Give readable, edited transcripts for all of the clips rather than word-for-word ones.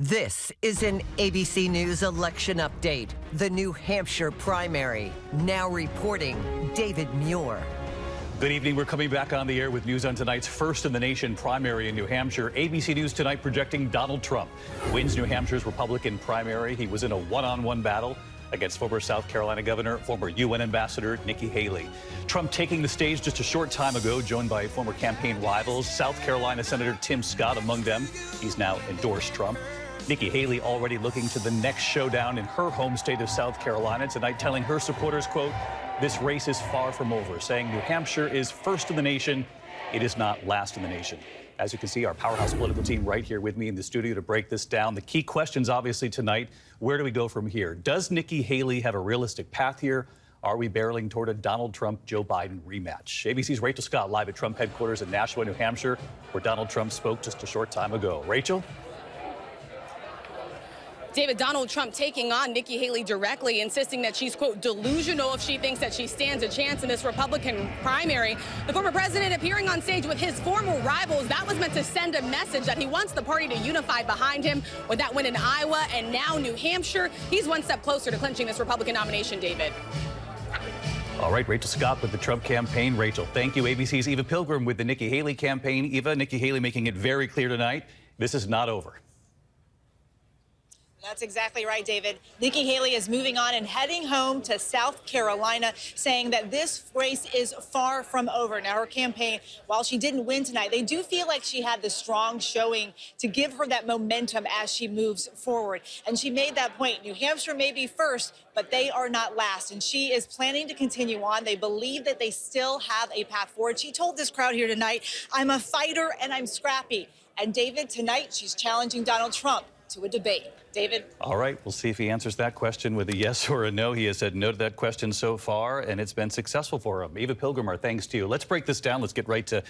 This is an ABC News election update. The New Hampshire primary. Now reporting, David Muir. Good evening. We're coming back on the air with news on tonight's first in the nation primary in New Hampshire. ABC News tonight projecting Donald Trump wins New Hampshire's Republican primary. He was in a one-on-one battle against former South Carolina governor, former UN ambassador Nikki Haley. Trump taking the stage just a short time ago, joined by former campaign rivals, South Carolina Senator Tim Scott among them. He's now endorsed Trump. Nikki Haley already looking to the next showdown in her home state of South Carolina tonight, telling her supporters, quote, "This race is far from over," saying New Hampshire is first in the nation. It is not last in the nation. As you can see, our powerhouse political team right here with me in the studio to break this down. The key questions, obviously, tonight, where do we go from here? Does Nikki Haley have a realistic path here? Are we barreling toward a Donald Trump-Joe Biden rematch? ABC's Rachel Scott live at Trump headquarters in Nashua, New Hampshire, where Donald Trump spoke just a short time ago. Rachel? David, Donald Trump taking on Nikki Haley directly, insisting that she's, quote, delusional if she thinks that she stands a chance in this Republican primary. The former president appearing on stage with his former rivals. That was meant to send a message that he wants the party to unify behind him. With that win in Iowa and now New Hampshire, he's one step closer to clinching this Republican nomination, David. All right, Rachel Scott with the Trump campaign. Rachel, thank you. ABC's Eva Pilgrim with the Nikki Haley campaign. Eva, Nikki Haley making it very clear tonight, this is not over. That's exactly right, David. Nikki Haley is moving on and heading home to South Carolina, saying that this race is far from over. Now, her campaign, while she didn't win tonight, they do feel like she had the strong showing to give her that momentum as she moves forward. And she made that point. New Hampshire may be first, but they are not last. And she is planning to continue on. They believe that they still have a path forward. She told this crowd here tonight, "I'm a fighter and I'm scrappy." And David, tonight, she's challenging Donald Trump to a debate. David? All right, we'll see if he answers that question with a yes or a no. He has said no to that question so far, and it's been successful for him. Eva Pilgrim, our thanks to you. Let's break this down. Let's get right to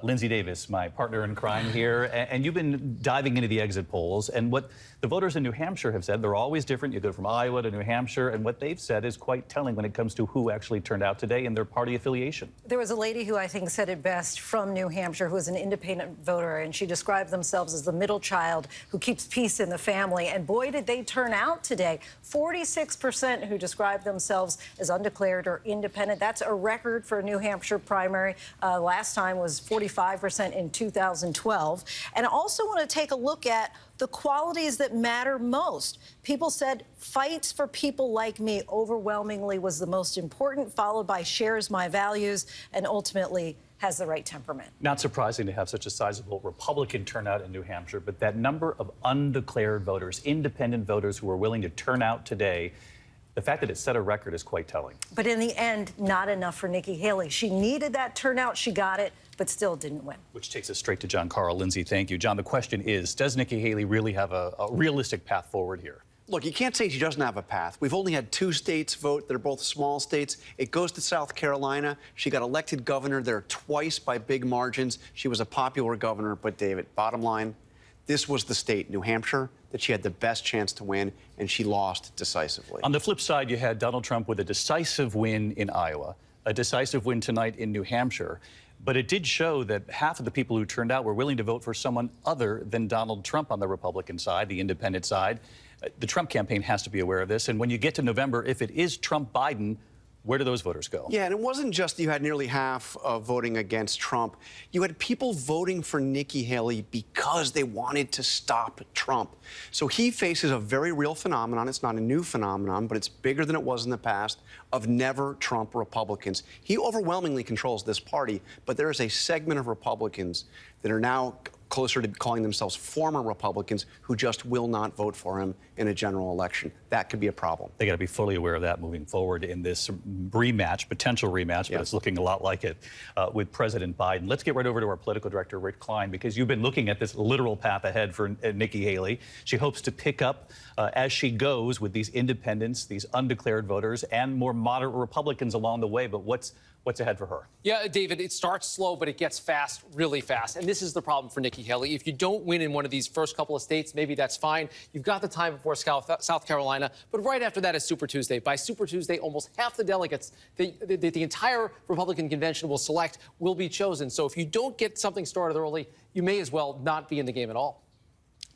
Linsey Davis, my partner in crime here. And you've been diving into the exit polls, and what the voters in New Hampshire have said, they're always different. You go from Iowa to New Hampshire, and what they've said is quite telling when it comes to who actually turned out today and their party affiliation. There was a lady who I think said it best from New Hampshire, who is an independent voter, and she described themselves as the middle child who keeps peace in the family. And boy, did they turn out today. 46% who described themselves as undeclared or independent. That's a record for a New Hampshire primary. Last time was 45% in 2012. And I also want to take a look at the qualities that matter most. People said fights for people like me overwhelmingly was the most important, followed by shares my values, and ultimately has the right temperament. Not surprising to have such a sizable Republican turnout in New Hampshire, but that number of undeclared voters, independent voters who were willing to turn out today, the fact that it set a record is quite telling. But in the end, not enough for Nikki Haley. She needed that turnout. She got it, but still didn't win. Which takes us straight to John Carl. Lindsay, thank you. John, the question is, does Nikki Haley really have a realistic path forward here? Look, you can't say she doesn't have a path. We've only had 2 states vote. They're both small states. It goes to South Carolina. She got elected governor there twice by big margins. She was a popular governor. But, David, bottom line, this was the state, New Hampshire, that she had the best chance to win, and she lost decisively. On the flip side, you had Donald Trump with a decisive win in Iowa, a decisive win tonight in New Hampshire. But it did show that half of the people who turned out were willing to vote for someone other than Donald Trump on the Republican side, the independent side. The Trump campaign has to be aware of this. And when you get to November, if it is Trump-Biden, where do those voters go? Yeah, and it wasn't just you had nearly half voting against Trump. You had people voting for Nikki Haley because they wanted to stop Trump. So he faces a very real phenomenon. It's not a new phenomenon, but it's bigger than it was in the past, of never Trump Republicans. He overwhelmingly controls this party, but there is a segment of Republicans that are now closer to calling themselves former Republicans who just will not vote for him in a general election. That could be a problem. They got to be fully aware of that moving forward in this rematch, potential rematch, but it's looking a lot like it with President Biden. Let's get right over to our political director, Rick Klein, because you've been looking at this literal path ahead for Nikki Haley. She hopes to pick up as she goes with these independents, these undeclared voters, and more moderate Republicans along the way. But what's ahead for her? Yeah, David, it starts slow, but it gets fast, really fast. And this is the problem for Nikki Haley. If you don't win in one of these first couple of states, maybe that's fine. You've got the time before South Carolina. But right after that is Super Tuesday. By Super Tuesday, almost half the delegates the entire Republican convention will select will be chosen. So if you don't get something started early, you may as well not be in the game at all.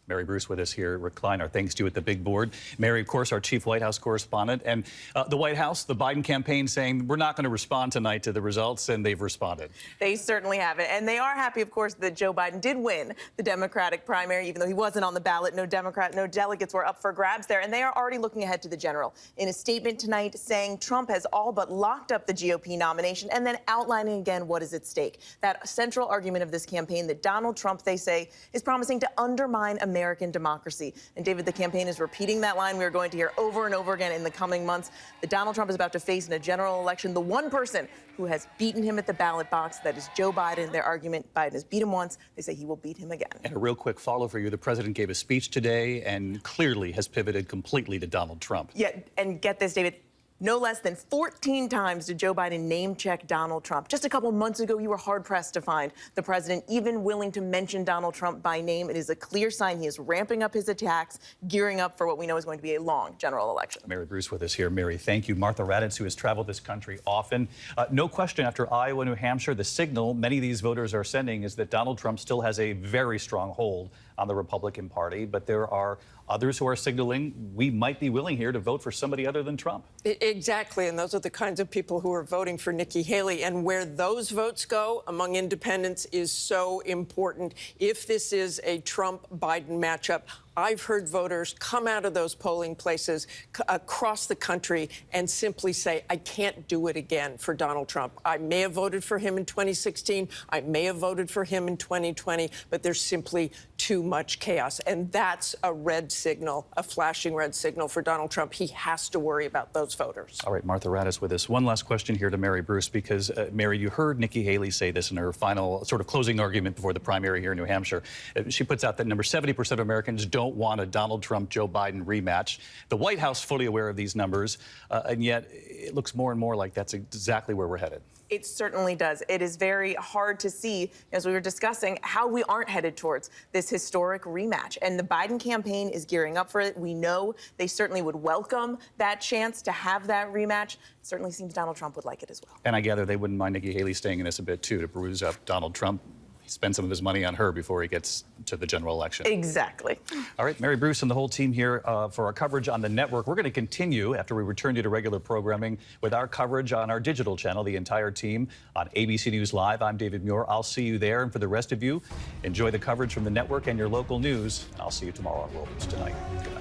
Mary Bruce with us here. Rick Klein, our thanks to you at the big board. Mary, of course, our chief White House correspondent. And the White House, the Biden campaign saying we're not going to respond tonight to the results, and they've responded. They certainly haven't. And they are happy, of course, that Joe Biden did win the Democratic primary, even though he wasn't on the ballot. No delegates were up for grabs there. And they are already looking ahead to the general in a statement tonight saying Trump has all but locked up the GOP nomination and then outlining again what is at stake. That central argument of this campaign that Donald Trump, they say, is promising to undermine American democracy. And David, the campaign is repeating that line we are going to hear over and over again in the coming months, that Donald Trump is about to face in a general election the one person who has beaten him at the ballot box. That is Joe Biden. Their argument, Biden has beat him once. They say he will beat him again. And a real quick follow for you. The president gave a speech today and clearly has pivoted completely to Donald Trump. Yeah, and get this, David. No less than 14 times did Joe Biden name-check Donald Trump. Just a couple months ago, you were hard-pressed to find the president even willing to mention Donald Trump by name. It is a clear sign he is ramping up his attacks, gearing up for what we know is going to be a long general election. Mary Bruce with us here. Mary, thank you. Martha Raddatz, who has traveled this country often. No question, after Iowa, New Hampshire, the signal many of these voters are sending is that Donald Trump still has a very strong hold on the Republican Party, but there are others who are signaling we might be willing here to vote for somebody other than Trump. Exactly, and those are the kinds of people who are voting for Nikki Haley. And where those votes go among independents is so important. If this is a Trump-Biden matchup, I've heard voters come out of those polling places across the country and simply say, I can't do it again for Donald Trump. I may have voted for him in 2016. I may have voted for him in 2020, but there's simply too much chaos. And that's a red signal, a flashing red signal for Donald Trump. He has to worry about those voters. All right, Martha Raddatz with us. One last question here to Mary Bruce, because, Mary, you heard Nikki Haley say this in her final sort of closing argument before the primary here in New Hampshire. She puts out that number 70% of Americans don't want a Donald Trump-Joe Biden rematch. The White House fully aware of these numbers, and yet it looks more and more like that's exactly where we're headed. It certainly does. It is very hard to see, as we were discussing, how we aren't headed towards this historic rematch. And the Biden campaign is gearing up for it. We know they certainly would welcome that chance to have that rematch. It certainly seems Donald Trump would like it as well. And I gather they wouldn't mind Nikki Haley staying in this a bit, too, to bruise up Donald Trump. Spend some of his money on her before he gets to the general election. Exactly. All right, Mary Bruce and the whole team here for our coverage on the network. We're going to continue after we return you to regular programming with our coverage on our digital channel, the entire team on ABC News Live. I'm David Muir. I'll see you there. And for the rest of you, enjoy the coverage from the network and your local news. I'll see you tomorrow on World News Tonight. Good night.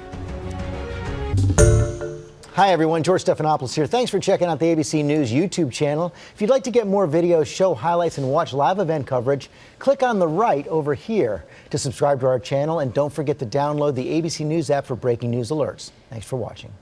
Hi, everyone. George Stephanopoulos here. Thanks for checking out the ABC News YouTube channel. If you'd like to get more videos, show highlights, and watch live event coverage, click on the right over here to subscribe to our channel. And don't forget to download the ABC News app for breaking news alerts. Thanks for watching.